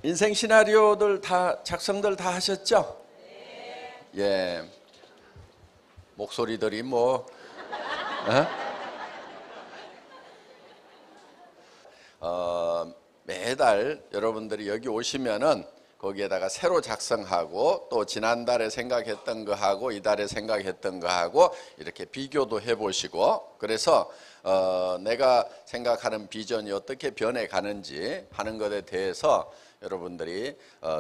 인생 시나리오들 다 작성들 다 하셨죠? 예. 목소리들이 뭐 매달 여러분들이 여기 오시면은 거기에다가 새로 작성하고 또 지난달에 생각했던 거하고 이달에 생각했던 거하고 이렇게 비교도 해보시고, 그래서 내가 생각하는 비전이 어떻게 변해가는지 하는 것에 대해서 여러분들이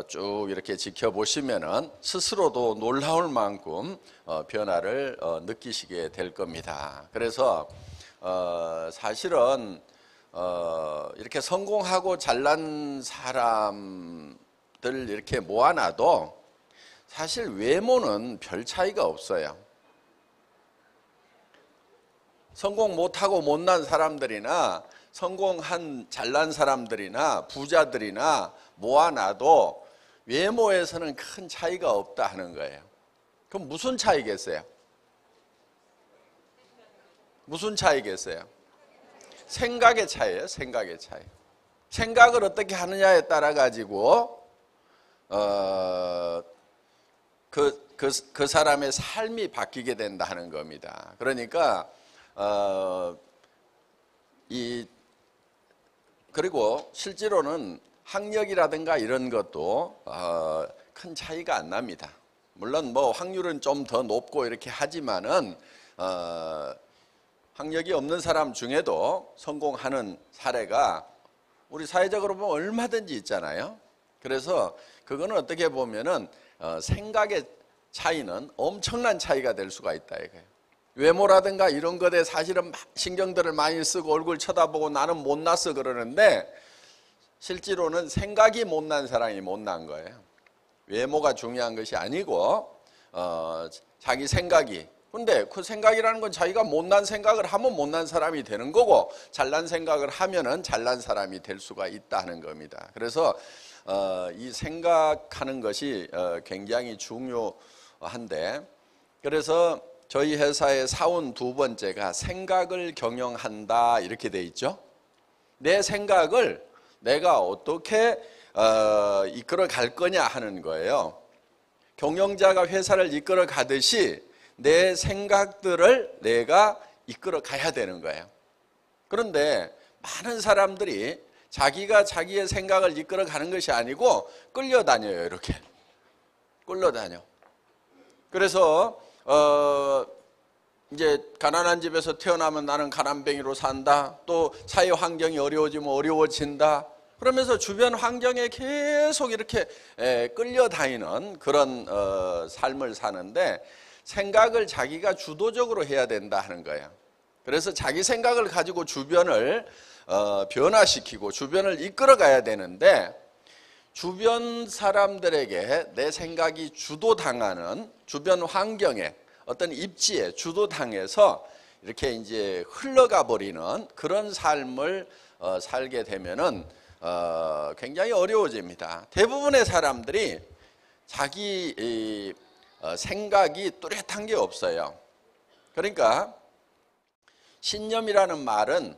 쭉 이렇게 지켜보시면은 스스로도 놀라울 만큼 변화를 느끼시게 될 겁니다. 그래서 사실은 이렇게 성공하고 잘난 사람들 이렇게 모아놔도 사실 외모는 별 차이가 없어요. 성공 못하고 못난 사람들이나 성공한 잘난 사람들이나 부자들이나 모아놔도 외모에서는 큰 차이가 없다 하는 거예요. 그럼 무슨 차이겠어요? 무슨 차이겠어요? 생각의 차이예요. 생각의 차이. 생각을 어떻게 하느냐에 따라 가지고 그 사람의 삶이 바뀌게 된다 하는 겁니다. 그러니까 그리고 실제로는 학력이라든가 이런 것도 큰 차이가 안 납니다. 물론 뭐 확률은 좀 더 높고 이렇게 하지만은 학력이 없는 사람 중에도 성공하는 사례가 우리 사회적으로 보면 얼마든지 있잖아요. 그래서 그거는 어떻게 보면은 생각의 차이는 엄청난 차이가 될 수가 있다 이거예요. 외모라든가 이런 것에 사실은 신경들을 많이 쓰고 얼굴 쳐다보고 나는 못났어 그러는데 실제로는 생각이 못난 사람이 못난 거예요. 외모가 중요한 것이 아니고 자기 생각이. 근데 그 생각이라는 건 자기가 못난 생각을 하면 못난 사람이 되는 거고 잘난 생각을 하면은 잘난 사람이 될 수가 있다는 겁니다. 그래서 이 생각하는 것이 굉장히 중요한데, 그래서 저희 회사의 사원 두 번째가 생각을 경영한다 이렇게 돼 있죠. 내 생각을 내가 어떻게 이끌어 갈 거냐 하는 거예요. 경영자가 회사를 이끌어 가듯이 내 생각들을 내가 이끌어 가야 되는 거예요. 그런데 많은 사람들이 자기가 자기의 생각을 이끌어 가는 것이 아니고 끌려다녀요. 이렇게 끌려다녀. 그래서 이제 가난한 집에서 태어나면 나는 가난뱅이로 산다. 또 사회 환경이 어려워지면 어려워진다. 그러면서 주변 환경에 계속 이렇게 끌려다니는 그런 삶을 사는데 생각을 자기가 주도적으로 해야 된다 하는 거예요. 그래서 자기 생각을 가지고 주변을 변화시키고 주변을 이끌어 가야 되는데 주변 사람들에게 내 생각이 주도당하는 주변 환경에 어떤 입지에 주도당해서 이렇게 이제 흘러가 버리는 그런 삶을 살게 되면은 굉장히 어려워집니다. 대부분의 사람들이 자기 생각이 뚜렷한 게 없어요. 그러니까 신념이라는 말은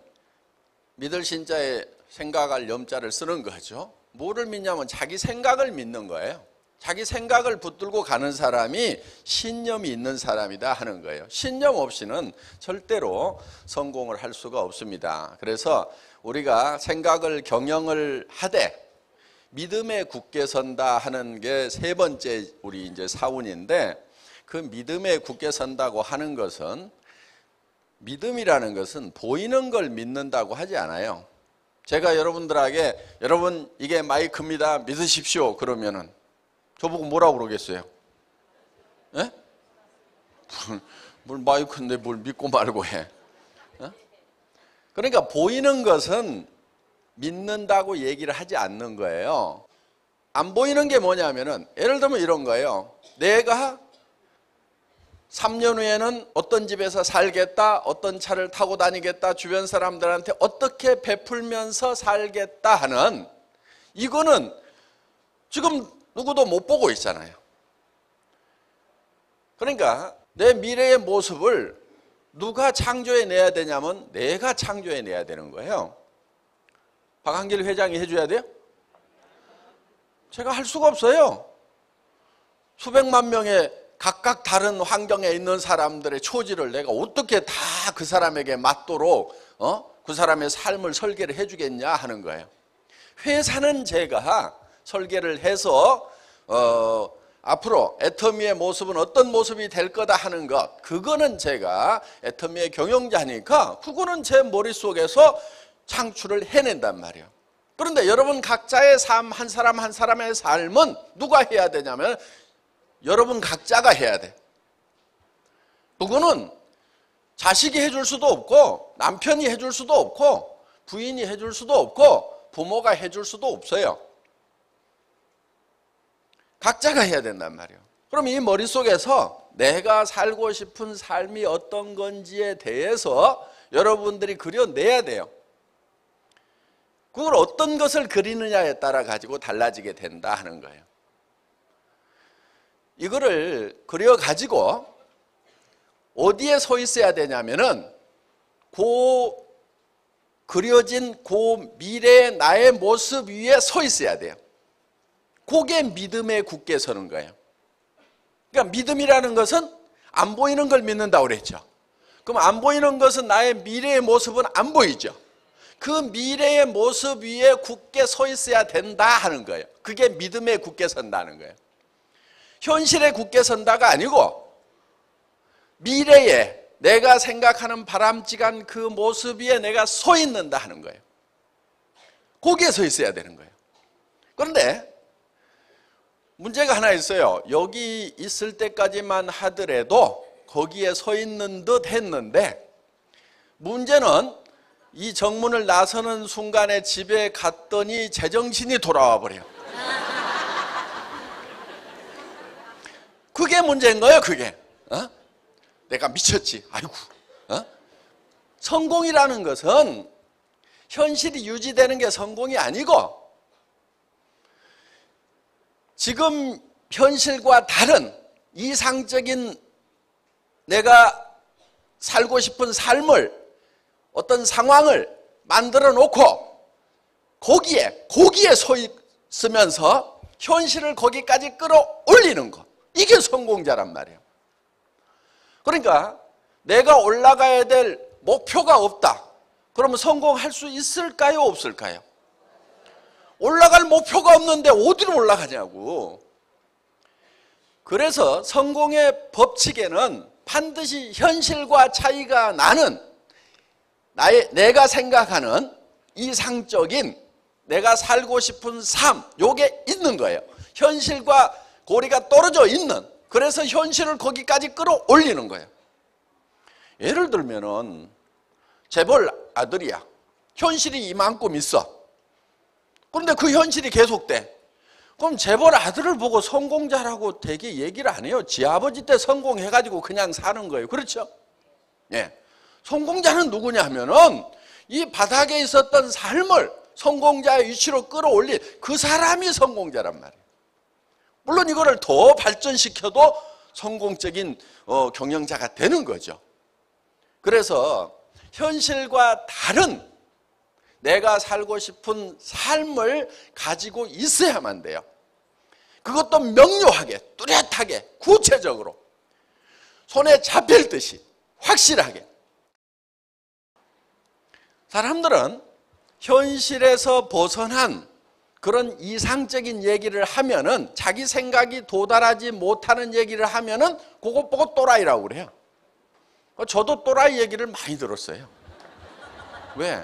믿을 신자에 생각할 염자를 쓰는 거죠. 뭐를 믿냐면 자기 생각을 믿는 거예요. 자기 생각을 붙들고 가는 사람이 신념이 있는 사람이다 하는 거예요. 신념 없이는 절대로 성공을 할 수가 없습니다. 그래서 우리가 생각을 경영을 하되 믿음에 굳게 선다 하는 게 세 번째 우리 이제 사운인데, 그 믿음에 굳게 선다고 하는 것은, 믿음이라는 것은 보이는 걸 믿는다고 하지 않아요. 제가 여러분들에게 여러분 이게 마이크입니다 믿으십시오 그러면은 저보고 뭐라고 그러겠어요? 예? 뭘 마이크인데 뭘 믿고 말고 해? 그러니까 보이는 것은 믿는다고 얘기를 하지 않는 거예요. 안 보이는 게 뭐냐면은 예를 들면 이런 거예요. 내가 3년 후에는 어떤 집에서 살겠다, 어떤 차를 타고 다니겠다, 주변 사람들한테 어떻게 베풀면서 살겠다 하는, 이거는 지금 누구도 못 보고 있잖아요. 그러니까 내 미래의 모습을 누가 창조해내야 되냐면 내가 창조해내야 되는 거예요. 박한길 회장이 해줘야 돼요? 제가 할 수가 없어요. 수백만 명의 각각 다른 환경에 있는 사람들의 처지를 내가 어떻게 다 그 사람에게 맞도록 그 사람의 삶을 설계를 해주겠냐 하는 거예요. 회사는 제가 설계를 해서 앞으로 애터미의 모습은 어떤 모습이 될 거다 하는 것, 그거는 제가 애터미의 경영자니까 그거는 제 머릿속에서 창출을 해낸단 말이에요. 그런데 여러분 각자의 삶, 한 사람 한 사람의 삶은 누가 해야 되냐면 여러분 각자가 해야 돼. 그거는 자식이 해줄 수도 없고 남편이 해줄 수도 없고 부인이 해줄 수도 없고 부모가 해줄 수도 없어요. 각자가 해야 된단 말이에요. 그럼 이 머릿속에서 내가 살고 싶은 삶이 어떤 건지에 대해서 여러분들이 그려내야 돼요. 그걸 어떤 것을 그리느냐에 따라 가지고 달라지게 된다 하는 거예요. 이거를 그려가지고 어디에 서 있어야 되냐면은 그려진 미래의 나의 모습 위에 서 있어야 돼요. 그게 믿음에 굳게 서는 거예요. 그러니까 믿음이라는 것은 안 보이는 걸 믿는다고 그랬죠. 그럼 안 보이는 것은 나의 미래의 모습은 안 보이죠. 그 미래의 모습 위에 굳게 서 있어야 된다 하는 거예요. 그게 믿음에 굳게 선다는 거예요. 현실에 굳게 선다가 아니고 미래에 내가 생각하는 바람직한 그 모습 위에 내가 서 있는다 하는 거예요. 거기에 서 있어야 되는 거예요. 그런데 문제가 하나 있어요. 여기 있을 때까지만 하더라도 거기에 서 있는 듯 했는데 문제는 이 정문을 나서는 순간에 집에 갔더니 제정신이 돌아와 버려요. 그게 문제인 거예요. 그게 내가 미쳤지. 아이고. 성공이라는 것은 현실이 유지되는 게 성공이 아니고 지금 현실과 다른 이상적인 내가 살고 싶은 삶을 어떤 상황을 만들어 놓고 거기에 서 있으면서 현실을 거기까지 끌어올리는 것, 이게 성공자란 말이에요. 그러니까 내가 올라가야 될 목표가 없다. 그러면 성공할 수 있을까요? 없을까요? 올라갈 목표가 없는데 어디로 올라가냐고. 그래서 성공의 법칙에는 반드시 현실과 차이가 나는 내가 생각하는 이상적인 내가 살고 싶은 삶, 요게 있는 거예요. 현실과 고리가 떨어져 있는, 그래서 현실을 거기까지 끌어올리는 거예요. 예를 들면은 재벌 아들이야. 현실이 이만큼 있어. 그런데 그 현실이 계속돼. 그럼 재벌 아들을 보고 성공자라고 되게 얘기를 안 해요. 지 아버지 때 성공해가지고 그냥 사는 거예요. 그렇죠? 예. 성공자는 누구냐 하면은 이 바닥에 있었던 삶을 성공자의 위치로 끌어올린 그 사람이 성공자란 말이에요. 물론 이거를 더 발전시켜도 성공적인 경영자가 되는 거죠. 그래서 현실과 다른 내가 살고 싶은 삶을 가지고 있어야만 돼요. 그것도 명료하게, 뚜렷하게, 구체적으로 손에 잡힐 듯이 확실하게. 사람들은 현실에서 벗어난 그런 이상적인 얘기를 하면은, 자기 생각이 도달하지 못하는 얘기를 하면은 그것 보고 또라이라고 그래요. 저도 또라이 얘기를 많이 들었어요. 왜?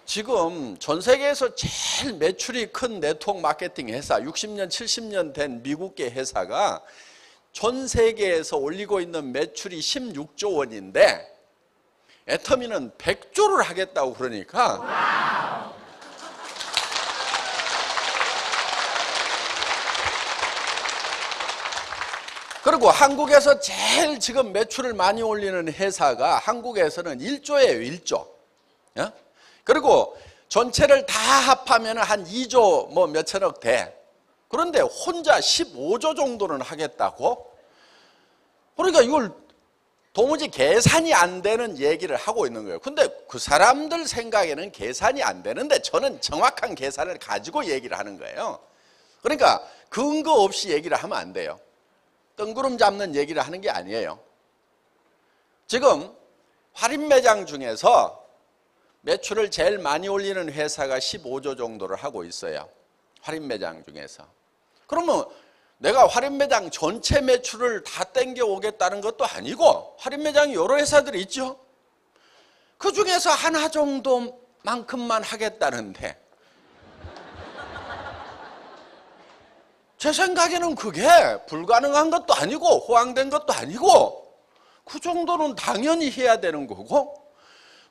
지금 전 세계에서 제일 매출이 큰 네트워크 마케팅 회사, 60년, 70년 된 미국계 회사가 전 세계에서 올리고 있는 매출이 16조 원인데 애터미는 100조를 하겠다고 그러니까 그리고 한국에서 제일 지금 매출을 많이 올리는 회사가 한국에서는 1조예요. 1조. 그리고 전체를 다 합하면 한 2조 뭐 몇천억 돼. 그런데 혼자 15조 정도는 하겠다고? 그러니까 이걸 도무지 계산이 안 되는 얘기를 하고 있는 거예요. 근데 그 사람들 생각에는 계산이 안 되는데 저는 정확한 계산을 가지고 얘기를 하는 거예요. 그러니까 근거 없이 얘기를 하면 안 돼요. 뜬구름 잡는 얘기를 하는 게 아니에요. 지금 할인매장 중에서 매출을 제일 많이 올리는 회사가 15조 정도를 하고 있어요. 할인매장 중에서. 그러면 내가 할인매장 전체 매출을 다 땡겨오겠다는 것도 아니고 할인매장이 여러 회사들이 있죠. 그 중에서 하나 정도만큼만 하겠다는데 제 생각에는 그게 불가능한 것도 아니고 호황된 것도 아니고 그 정도는 당연히 해야 되는 거고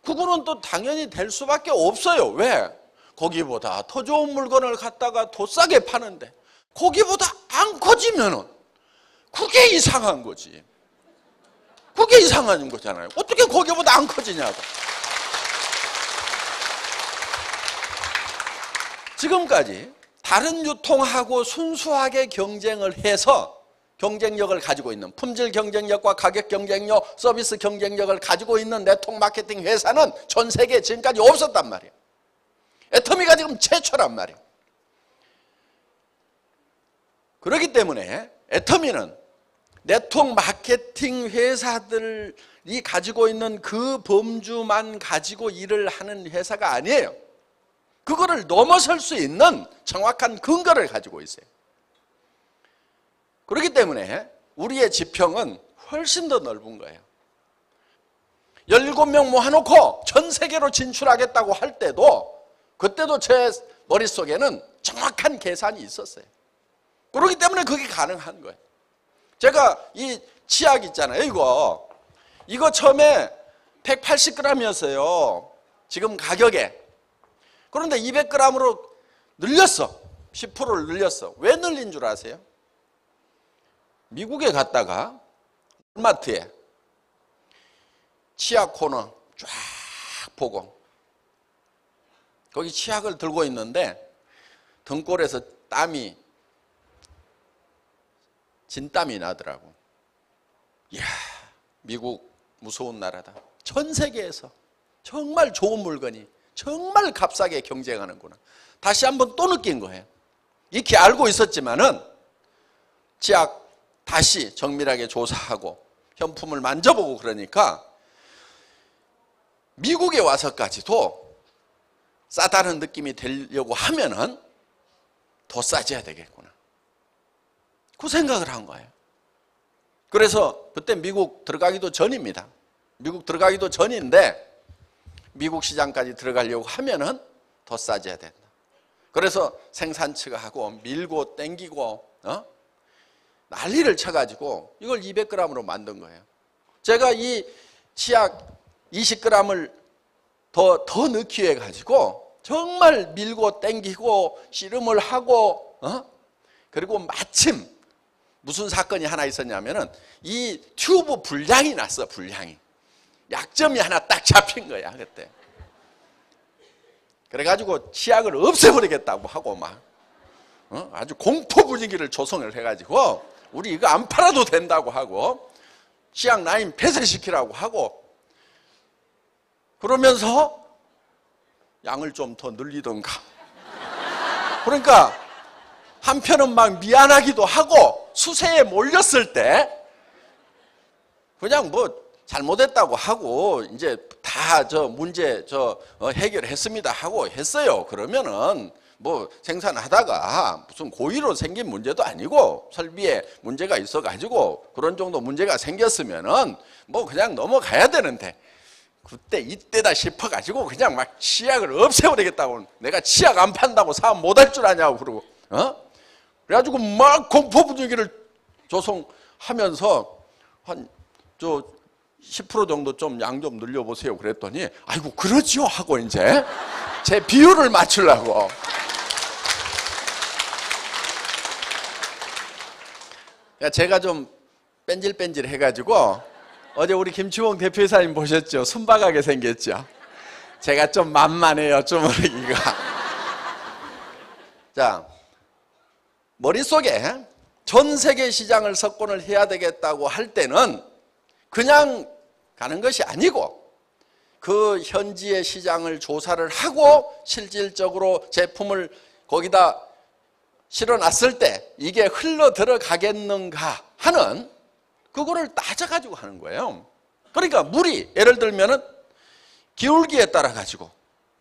그거는 또 당연히 될 수밖에 없어요. 왜? 거기보다 더 좋은 물건을 갖다가 더 싸게 파는데 거기보다 안 커지면은 그게 이상한 거지. 그게 이상한 거잖아요. 어떻게 거기보다 안 커지냐고. 지금까지 다른 유통하고 순수하게 경쟁을 해서 경쟁력을 가지고 있는 품질 경쟁력과 가격 경쟁력, 서비스 경쟁력을 가지고 있는 네트워크 마케팅 회사는 전 세계에 지금까지 없었단 말이에요. 애터미가 지금 최초란 말이에요. 그렇기 때문에 애터미는 네트워크 마케팅 회사들이 가지고 있는 그 범주만 가지고 일을 하는 회사가 아니에요. 그거를 넘어설 수 있는 정확한 근거를 가지고 있어요. 그렇기 때문에 우리의 지평은 훨씬 더 넓은 거예요. 17명 모아놓고 전 세계로 진출하겠다고 할 때도 그때도 제 머릿속에는 정확한 계산이 있었어요. 그렇기 때문에 그게 가능한 거예요. 제가 이 치약 있잖아요. 이거 처음에 180g이었어요. 지금 가격에. 그런데 200g으로 늘렸어. 10%를 늘렸어. 왜 늘린 줄 아세요? 미국에 갔다가 마트에 치약 코너 쫙 보고 거기 치약을 들고 있는데 등골에서 땀이 진땀이 나더라고. 이야, 미국 무서운 나라다. 전 세계에서 정말 좋은 물건이 정말 값싸게 경쟁하는구나. 다시 한번 또 느낀 거예요. 익히 알고 있었지만은 치약 다시 정밀하게 조사하고 현품을 만져보고 그러니까 미국에 와서까지도 싸다는 느낌이 들려고 하면은 더 싸져야 되겠구나. 그 생각을 한 거예요. 그래서 그때 미국 들어가기도 전입니다. 미국 들어가기도 전인데 미국 시장까지 들어가려고 하면은 더 싸져야 된다. 그래서 생산처가 하고 밀고 땡기고 난리를 쳐가지고 이걸 200g으로 만든 거예요. 제가 이 치약 20g을 더 넣기 위해 가지고 정말 밀고 땡기고 씨름을 하고 그리고 마침 무슨 사건이 하나 있었냐면은 이 튜브 불량이 났어. 불량이. 약점이 하나 딱 잡힌 거야 그때. 그래가지고 치약을 없애버리겠다고 하고 막 아주 공포 분위기를 조성을 해가지고 우리 이거 안 팔아도 된다고 하고 치약 라인 폐쇄시키라고 하고 그러면서 양을 좀 더 늘리던가. 그러니까 한편은 막 미안하기도 하고 수세에 몰렸을 때 그냥 뭐 잘못했다고 하고 이제 다 문제 해결했습니다 하고 했어요. 그러면은 뭐 생산하다가 무슨 고의로 생긴 문제도 아니고 설비에 문제가 있어가지고 그런 정도 문제가 생겼으면은 뭐 그냥 넘어가야 되는데 그때 이때다 싶어가지고 그냥 막 치약을 없애버리겠다고. 내가 치약 안 판다고 사업 못할 줄 아냐고 그러고 그래가지고 막 공포 분위기를 조성하면서 한 10% 정도 좀 양 좀 늘려보세요 그랬더니 아이고 그러지요 하고 이제 제 비율을 맞추려고. 제가 좀 뺀질뺀질 해가지고 어제 우리 김치홍 대표이사님 보셨죠? 순박하게 생겼죠? 제가 좀 만만해요 주머니가. 자, 머릿속에 전 세계 시장을 석권을 해야 되겠다고 할 때는 그냥 가는 것이 아니고 그 현지의 시장을 조사를 하고 실질적으로 제품을 거기다 실어놨을 때 이게 흘러 들어가겠는가 하는 그거를 따져가지고 하는 거예요. 그러니까 물이 예를 들면은 기울기에 따라 가지고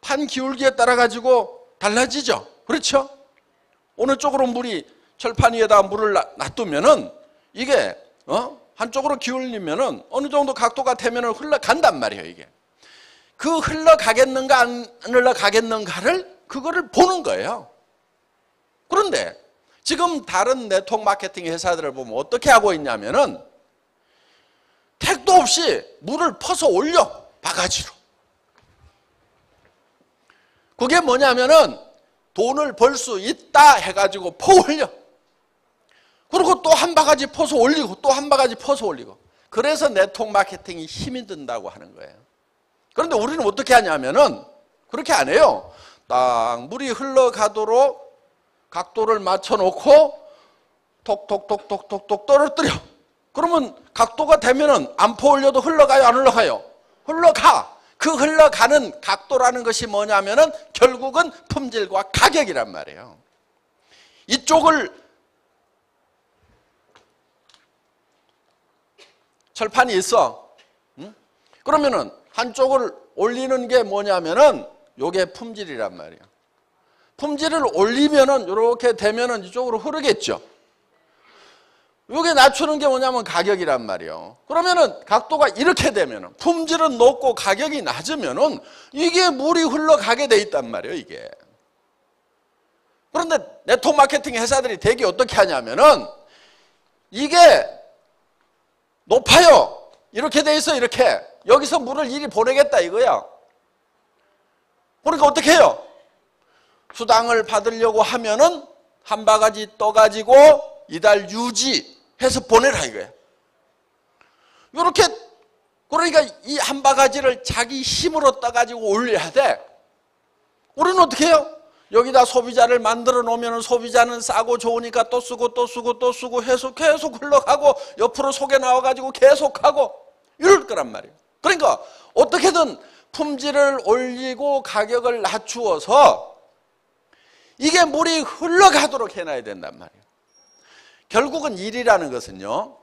판 기울기에 따라 가지고 달라지죠. 그렇죠? 어느 쪽으로 물이 철판 위에다 물을 놔두면은 이게 한쪽으로 기울리면은 어느 정도 각도가 되면은 흘러간단 말이에요. 이게 그 흘러가겠는가 안 흘러가겠는가를 그거를 보는 거예요. 그런데 지금 다른 네트워크 마케팅 회사들을 보면 어떻게 하고 있냐면은 택도 없이 물을 퍼서 올려, 바가지로. 그게 뭐냐면은 돈을 벌 수 있다 해가지고 퍼 올려. 그리고 또 한 바가지 퍼서 올리고 또 한 바가지 퍼서 올리고. 그래서 네트워크 마케팅이 힘이 든다고 하는 거예요. 그런데 우리는 어떻게 하냐면은 그렇게 안 해요. 딱 물이 흘러가도록 각도를 맞춰놓고 톡톡톡톡톡톡 떨어뜨려. 그러면 각도가 되면은 안 퍼 올려도 흘러가요, 안 흘러가요? 흘러가. 그 흘러가는 각도라는 것이 뭐냐면은 결국은 품질과 가격이란 말이에요. 이쪽을 철판이 있어. 그러면은 한쪽을 올리는 게 뭐냐면은 요게 품질이란 말이에요. 품질을 올리면은 이렇게 되면은 이쪽으로 흐르겠죠. 요게 낮추는 게 뭐냐면 가격이란 말이에요. 그러면은 각도가 이렇게 되면은 품질은 높고 가격이 낮으면은 이게 물이 흘러가게 돼 있단 말이에요, 이게. 그런데 네트워크 마케팅 회사들이 되게 어떻게 하냐면은 이게 높아요. 이렇게 돼 있어, 이렇게. 여기서 물을 이리 보내겠다 이거야. 그러니까 어떻게 해요? 수당을 받으려고 하면은 한 바가지 떠가지고 이달 유지해서 보내라 이거야. 이렇게, 그러니까 이 한 바가지를 자기 힘으로 떠가지고 올려야 돼. 우리는 어떻게 해요? 여기다 소비자를 만들어 놓으면 소비자는 싸고 좋으니까 또 쓰고 또 쓰고 또 쓰고 해서 계속 흘러가고 옆으로 속에 나와가지고 계속하고 이럴 거란 말이에요. 그러니까 어떻게든 품질을 올리고 가격을 낮추어서 이게 물이 흘러가도록 해놔야 된단 말이에요. 결국은 일이라는 것은요,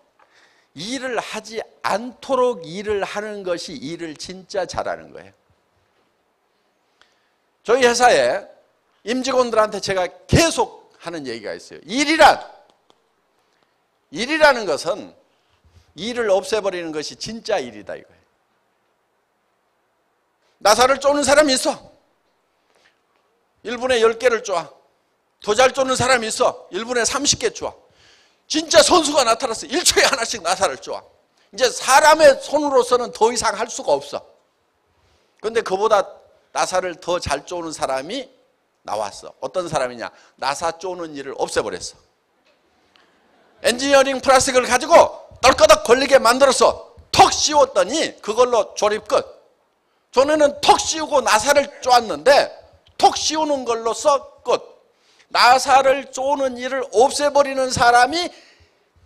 일을 하지 않도록 일을 하는 것이 일을 진짜 잘하는 거예요. 저희 회사에 임직원들한테 제가 계속 하는 얘기가 있어요. 일이라는 것은 일을 없애버리는 것이 진짜 일이다 이거예요. 나사를 쪼는 사람이 있어. 1분에 10개를 쪼아. 더 잘 쪼는 사람이 있어. 1분에 30개 쪼아. 진짜 선수가 나타났어. 1초에 하나씩 나사를 쪼아. 이제 사람의 손으로서는 더 이상 할 수가 없어. 그런데 그보다 나사를 더 잘 쪼는 사람이 나왔어. 어떤 사람이냐? 나사 쪼는 일을 없애버렸어. 엔지니어링 플라스틱을 가지고 떨거덕 걸리게 만들어서 턱 씌웠더니 그걸로 조립 끝. 전에는 턱 씌우고 나사를 쪼았는데 턱 씌우는 걸로써 끝. 나사를 쪼는 일을 없애버리는 사람이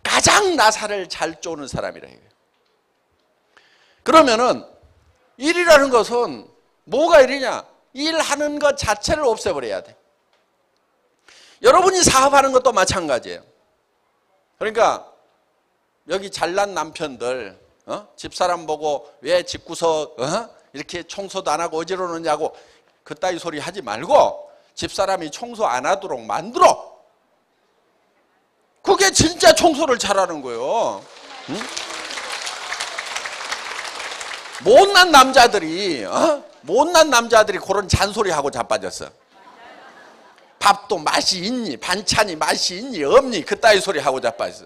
가장 나사를 잘 쪼는 사람이라 해요. 그러면은 일이라는 것은 뭐가 일이냐? 일하는 것 자체를 없애버려야 돼. 여러분이 사업하는 것도 마찬가지예요. 그러니까 여기 잘난 남편들 집사람 보고 왜 집구석 이렇게 청소도 안 하고 어지러우냐고 그따위 소리 하지 말고 집사람이 청소 안 하도록 만들어. 그게 진짜 청소를 잘하는 거예요. 응? 못난 남자들이 그런 잔소리하고 자빠졌어. 밥도 맛이 있니? 반찬이 맛이 있니? 없니? 그따위 소리 하고 자빠졌어.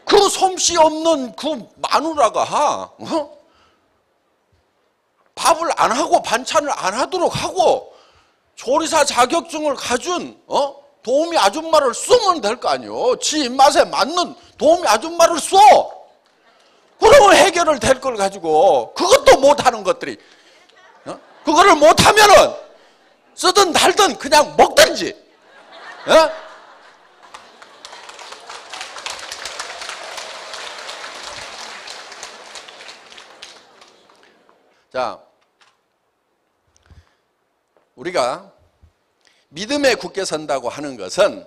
그 솜씨 없는 그 마누라가 밥을 안 하고 반찬을 안 하도록 하고 조리사 자격증을 가진 도우미 아줌마를 쓰면 될 거 아니에요. 지 입맛에 맞는 도우미 아줌마를 써. 그러면 해결을 될 걸 가지고 그것도 못하는 것들이 그거를 못하면은 쓰든 달든 그냥 먹든지. 자, 우리가 믿음에 굳게 선다고 하는 것은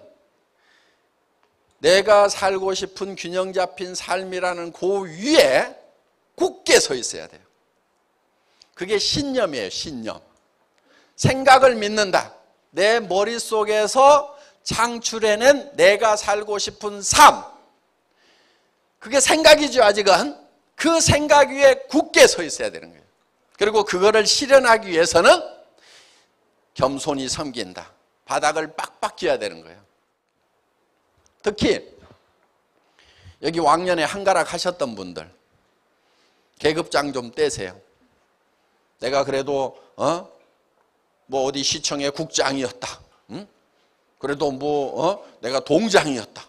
내가 살고 싶은 균형 잡힌 삶이라는 그 위에 굳게 서 있어야 돼요. 그게 신념이에요. 신념. 생각을 믿는다. 내 머릿속에서 창출해낸 내가 살고 싶은 삶. 그게 생각이죠. 아직은. 그 생각 위에 굳게 서 있어야 되는 거예요. 그리고 그거를 실현하기 위해서는 겸손히 섬긴다. 바닥을 빡빡 쥐어야 되는 거예요. 특히 여기 왕년에 한가락 하셨던 분들 계급장 좀 떼세요. 내가 그래도 뭐 어디 시청의 국장이었다. 응? 그래도 내가 동장이었다.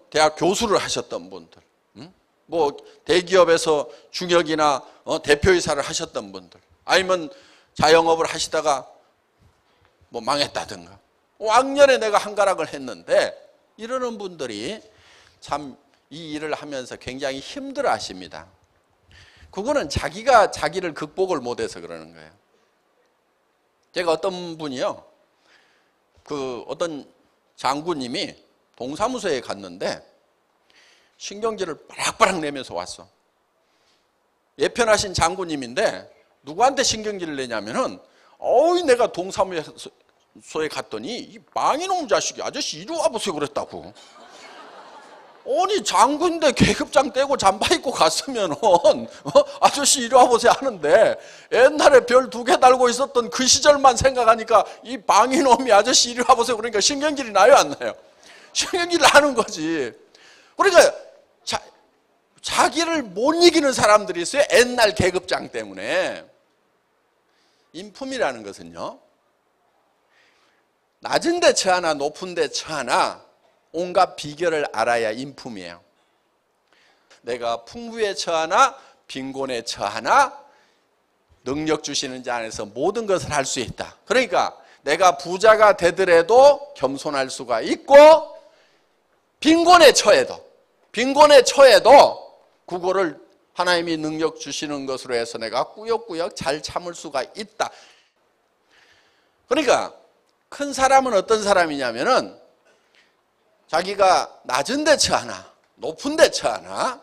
대학 교수를 하셨던 분들, 응? 뭐 대기업에서 중역이나 대표이사를 하셨던 분들, 아니면 자영업을 하시다가 뭐 망했다든가. 왕년에 내가 한가락을 했는데 이러는 분들이 참 이 일을 하면서 굉장히 힘들어 하십니다. 그거는 자기가 자기를 극복을 못해서 그러는 거예요. 제가 어떤 분이요, 어떤 장군님이 동사무소에 갔는데 신경질을 바락바락 내면서 왔어. 예편하신 장군님인데 누구한테 신경질을 내냐면은 내가 동사무소에 갔더니 이 망이놈 자식이 아저씨 이리 와보세요 그랬다고. 아니 장군인데 계급장 떼고 잠바 입고 갔으면 아저씨 이리 와보세요 하는데 옛날에 별 2개 달고 있었던 그 시절만 생각하니까 이 망이놈이 아저씨 이리 와보세요 그러니까 신경질이 나요 안 나요? 신경질이 나는 거지. 그러니까 자기를 못 이기는 사람들이 있어요. 옛날 계급장 때문에. 인품이라는 것은요, 낮은 데 처하나 높은 데 처하나 온갖 비결을 알아야 인품이에요. 내가 풍부에 처하나 빈곤에 처하나 능력 주시는 자 안에서 모든 것을 할 수 있다. 그러니까 내가 부자가 되더라도 겸손할 수가 있고 빈곤에 처해도 그거를 하나님이 능력 주시는 것으로 해서 내가 꾸역꾸역 잘 참을 수가 있다. 그러니까 큰 사람은 어떤 사람이냐면은 자기가 낮은 데 처하나 높은 데 처하나,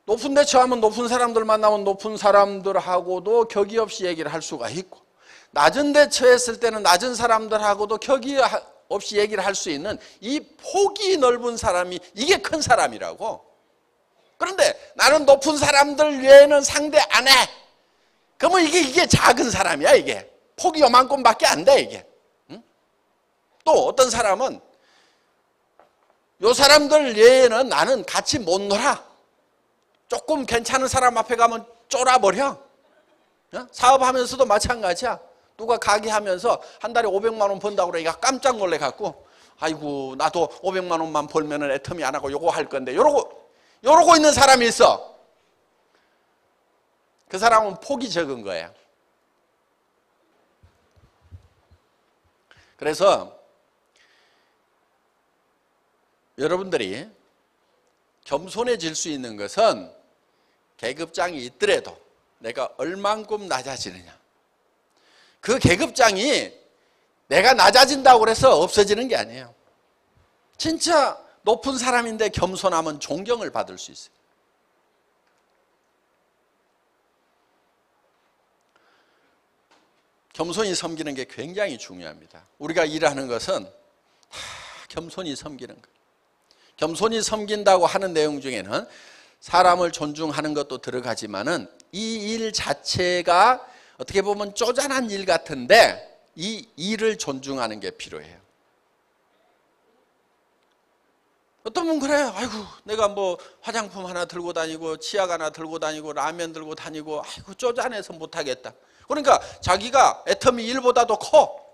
높은 데 처하면 높은 사람들 만나면 높은 사람들하고도 격의 없이 얘기를 할 수가 있고, 낮은 데 처했을 때는 낮은 사람들하고도 격의 없이 얘기를 할 수 있는 이 폭이 넓은 사람이 이게 큰 사람이라고. 그런데 나는 높은 사람들 외에는 상대 안 해. 그러면 이게 작은 사람이야. 이게 폭이 요만큼밖에 안 돼. 이게. 응? 또 어떤 사람은 요 사람들 외에는 나는 같이 못 놀아. 조금 괜찮은 사람 앞에 가면 쫄아버려. 사업하면서도 마찬가지야. 누가 가게 하면서 한 달에 500만 원 번다고 그러니까 깜짝 놀래갖고 아이고 나도 500만 원만 벌면은 애터미 안 하고 요거 할 건데 요러고 있는 사람이 있어. 그 사람은 폭이 적은 거예요. 그래서 여러분들이 겸손해질 수 있는 것은 계급장이 있더라도 내가 얼만큼 낮아지느냐. 그 계급장이 내가 낮아진다고 해서 없어지는 게 아니에요. 진짜 높은 사람인데 겸손하면 존경을 받을 수 있어요. 겸손히 섬기는 게 굉장히 중요합니다. 우리가 일하는 것은 겸손히 섬기는 것. 겸손히 섬긴다고 하는 내용 중에는 사람을 존중하는 것도 들어가지만은 이 일 자체가 어떻게 보면 쪼잔한 일 같은데 이 일을 존중하는 게 필요해요. 어떤 분은 그래요. 아이고 내가 뭐 화장품 하나 들고 다니고 치약 하나 들고 다니고 라면 들고 다니고 아이고 쪼잔해서 못하겠다. 그러니까 자기가 애터미 일보다도 커.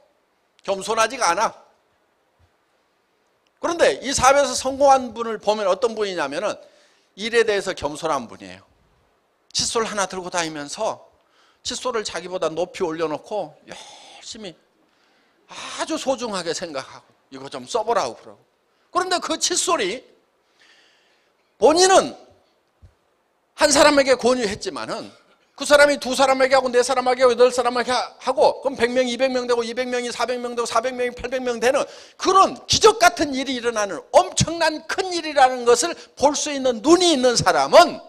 겸손하지가 않아. 그런데 이 사업에서 성공한 분을 보면 어떤 분이냐면은 일에 대해서 겸손한 분이에요. 칫솔 하나 들고 다니면서 칫솔을 자기보다 높이 올려놓고 열심히 아주 소중하게 생각하고 이거 좀 써보라고 그러고. 그런데 그 칫솔이 본인은 한 사람에게 권유했지만은 그 사람이 2사람에게 하고 4사람에게 하고 8사람에게 하고 그럼 100명, 200명 되고 200명이 400명 되고 400명이 800명 되는 그런 기적 같은 일이 일어나는 엄청난 큰 일이라는 것을 볼 수 있는 눈이 있는 사람은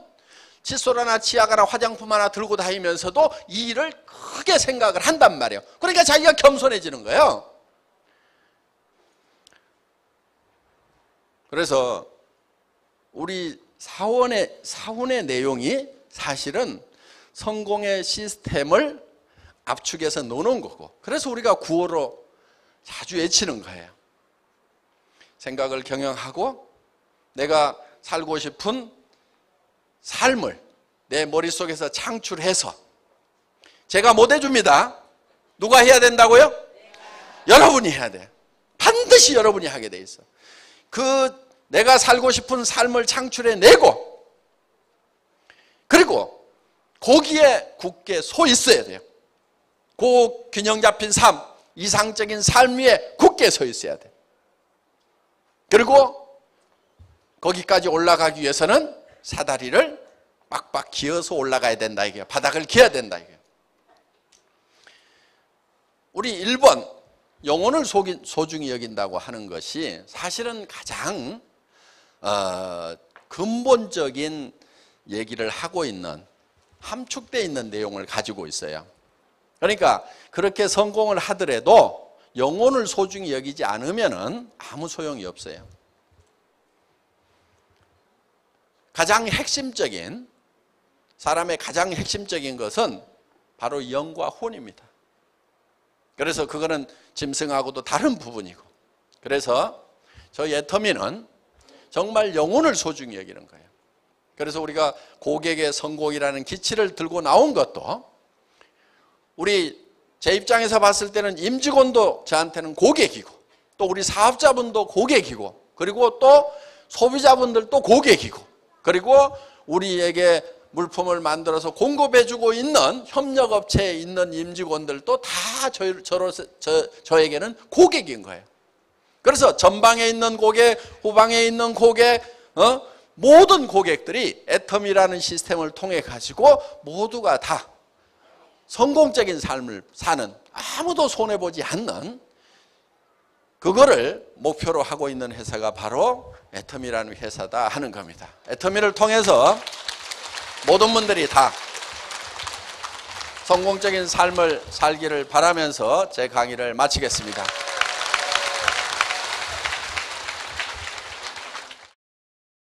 칫솔 하나 치약 하나 화장품 하나 들고 다니면서도 이 일을 크게 생각을 한단 말이에요. 그러니까 자기가 겸손해지는 거예요. 그래서 우리 사원의 내용이 사실은 성공의 시스템을 압축해서 놓는 거고, 그래서 우리가 구호로 자주 외치는 거예요. 생각을 경영하고 내가 살고 싶은 삶을 내 머릿속에서 창출해서, 제가 못 해줍니다. 누가 해야 된다고요? 여러분이 해야 돼요. 반드시 여러분이 하게 돼 있어. 내가 살고 싶은 삶을 창출해내고, 그리고 거기에 굳게 서 있어야 돼요. 그 균형 잡힌 삶, 이상적인 삶 위에 굳게 서 있어야 돼요. 그리고 거기까지 올라가기 위해서는 사다리를 빡빡 기어서 올라가야 된다 이게요. 바닥을 기어야 된다 이게요. 우리 1번 영혼을 소중히 여긴다고 하는 것이 사실은 가장 근본적인 얘기를 하고 있는, 함축되어 있는 내용을 가지고 있어요. 그러니까 그렇게 성공을 하더라도 영혼을 소중히 여기지 않으면 아무 소용이 없어요. 사람의 가장 핵심적인 것은 바로 영과 혼입니다. 그래서 그거는 짐승하고도 다른 부분이고, 그래서 저희 애터미는 정말 영혼을 소중히 여기는 거예요. 그래서 우리가 고객의 성공이라는 기치를 들고 나온 것도, 제 입장에서 봤을 때는 임직원도 저한테는 고객이고, 또 우리 사업자분도 고객이고, 그리고 또 소비자분들도 고객이고, 그리고 우리에게 물품을 만들어서 공급해주고 있는 협력업체에 있는 임직원들도 다 저에게는 고객인 거예요. 그래서 전방에 있는 고객, 후방에 있는 고객, 모든 고객들이 애터미라는 시스템을 통해 가지고 모두가 다 성공적인 삶을 사는, 아무도 손해보지 않는, 그거를 목표로 하고 있는 회사가 바로 애터미라는 회사다 하는 겁니다. 애터미를 통해서 모든 분들이 다 성공적인 삶을 살기를 바라면서 제 강의를 마치겠습니다.